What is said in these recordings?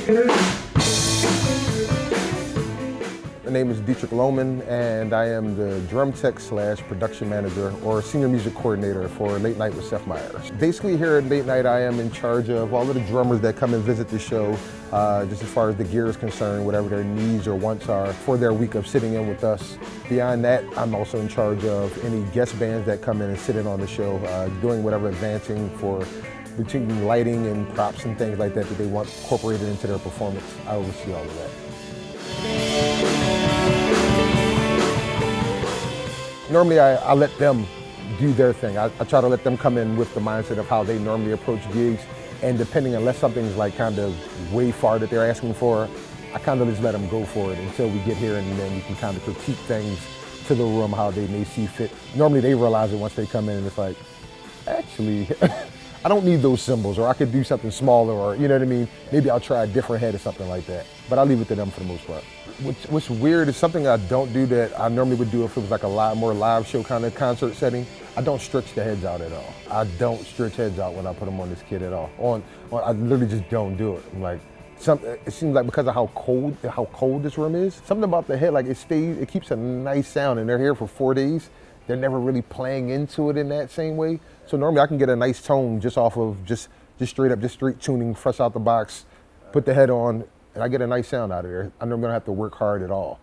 My name is Detrick Lowman, and I am the drum tech slash production manager or senior music coordinator for Late Night with Seth Meyers. Basically here at Late Night, I am in charge of all of the drummers that come and visit the show, just as far as the gear is concerned, whatever their needs or wants are for their week of sitting in with us. Beyond that, I'm also in charge of any guest bands that come in and sit in on the show, doing whatever advancing for between lighting and props and things like that that they want incorporated into their performance. I oversee all of that. Normally, I let them do their thing. I try to let them come in with the mindset of how they normally approach gigs, and depending, unless something's like kind of way far that they're asking for, I kind of just let them go for it until we get here, and then we can kind of critique things to the room how they may see fit. Normally, they realize it once they come in, and it's like, actually, I don't need those cymbals, or I could do something smaller, or you know what I mean? Maybe I'll try a different head or something like that. But I leave it to them for the most part. What's weird is something I don't do that I normally would do if it was like a lot more live show kind of concert setting. I don't stretch the heads out at all. I don't stretch heads out when I put them on this kit at all. I literally just don't do it. I'm like, it seems like because of how cold this room is, something about the head, like it keeps a nice sound, and they're here for 4 days. They're never really playing into it in that same way. So normally I can get a nice tone just off of just straight tuning, fresh out the box, put the head on, and I get a nice sound out of there. I normally don't have to work hard at all.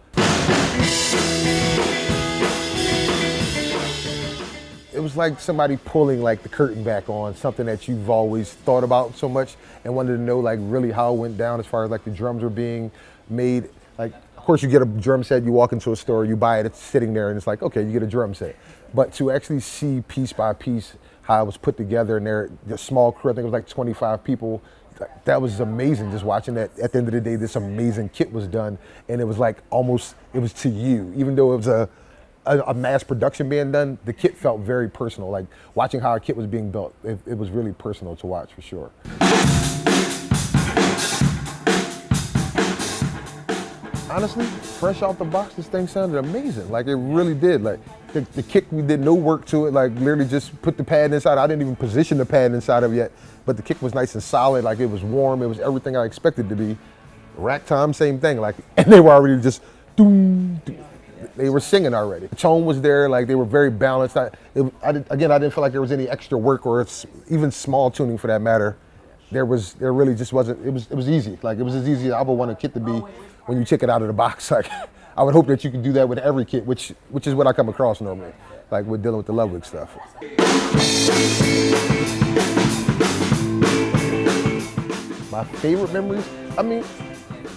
It was like somebody pulling like the curtain back on something that you've always thought about so much and wanted to know like really how it went down as far as like the drums were being made. Like, of course you get a drum set, you walk into a store, you buy it, it's sitting there, and it's like, okay, you get a drum set. But to actually see piece by piece how it was put together, and the small crew, I think it was like 25 people, that was amazing just watching that. At the end of the day, this amazing kit was done, and it was like almost, it was to you. Even though it was a mass production being done, the kit felt very personal. Like watching how a kit was being built, it was really personal to watch for sure. Honestly, fresh out the box, this thing sounded amazing. Like it really did. Like the kick, we did no work to it. Like literally just put the pad inside. I didn't even position the pad inside of it yet, but the kick was nice and solid. Like it was warm. It was everything I expected to be. Rack time, same thing. Like, and they were already just, doom, doom. They were singing already. The tone was there. Like they were very balanced. I didn't feel like there was any extra work or even small tuning for that matter. There really just wasn't. It was easy. Like it was as easy as I would want a kit to be when you check it out of the box. Like I would hope that you could do that with every kit, which is what I come across normally, like with dealing with the Ludwig stuff. My favorite memories, I mean,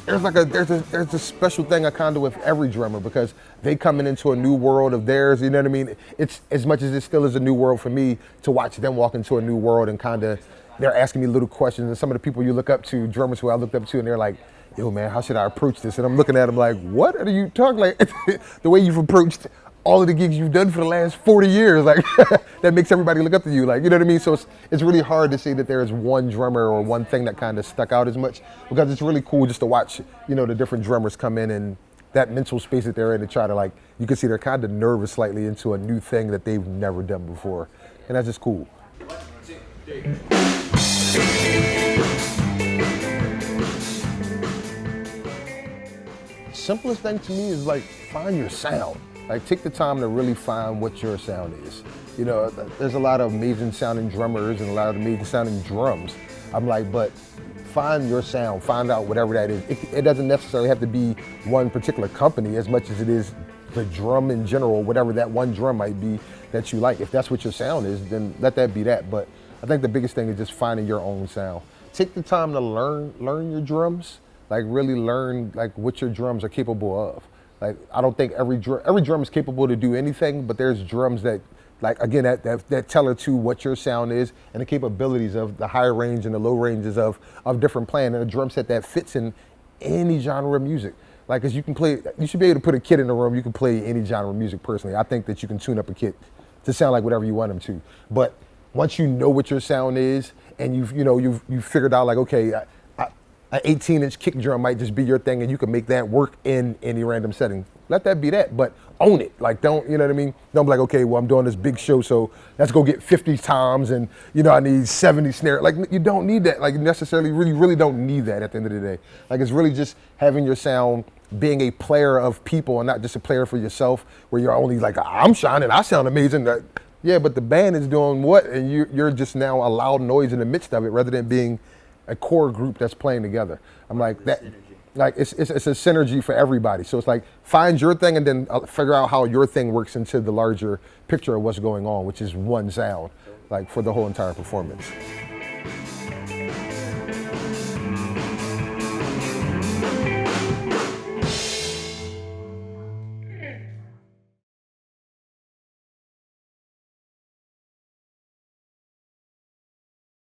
there's a special thing I kind of with every drummer because they coming into a new world of theirs, you know what I mean? It's as much as it still is a new world for me to watch them walk into a new world and kind of, they're asking me little questions, and some of the people you look up to, drummers who I looked up to, and they're like, yo man, how should I approach this? And I'm looking at them like, what are you talking like? The way you've approached all of the gigs you've done for the last 40 years, like that makes everybody look up to you, like, you know what I mean? So it's really hard to say that there's one drummer or one thing that kind of stuck out as much, because it's really cool just to watch, you know, the different drummers come in and that mental space that they're in to try to like, you can see they're kind of nervous slightly into a new thing that they've never done before. And that's just cool. 1, 2, 3. Simplest thing to me is like, find your sound. Like take the time to really find what your sound is. You know, there's a lot of amazing sounding drummers and a lot of amazing sounding drums. I'm like, but find your sound, find out whatever that is. It doesn't necessarily have to be one particular company as much as it is the drum in general, whatever that one drum might be that you like. If that's what your sound is, then let that be that. But I think the biggest thing is just finding your own sound. Take the time to learn your drums, like really learn like what your drums are capable of. Like I don't think every drum is capable to do anything, but there's drums that, like again, that tell to what your sound is and the capabilities of the higher range and the low ranges of different playing, and a drum set that fits in any genre of music. Like, cause you should be able to put a kit in the room, you can play any genre of music personally. I think that you can tune up a kit to sound like whatever you want them to. But once you know what your sound is and you've figured out like, okay, an 18-inch kick drum might just be your thing and you can make that work in any random setting. let that be that, but own it. Like, don't, you know what I mean? Don't be like, okay, well, I'm doing this big show, so let's go get 50 toms and, you know, I need 70 snare. Like, you don't need that. Like, necessarily, really don't need that at the end of the day. Like, it's really just having your sound, being a player of people and not just a player for yourself, where you're only like, I'm shining, I sound amazing. Like, yeah, but the band is doing what? And you're just now a loud noise in the midst of it, rather than being a core group that's playing together. I'm like, that. Like, it's a synergy for everybody. So it's like, find your thing and then figure out how your thing works into the larger picture of what's going on, which is one sound, like, for the whole entire performance.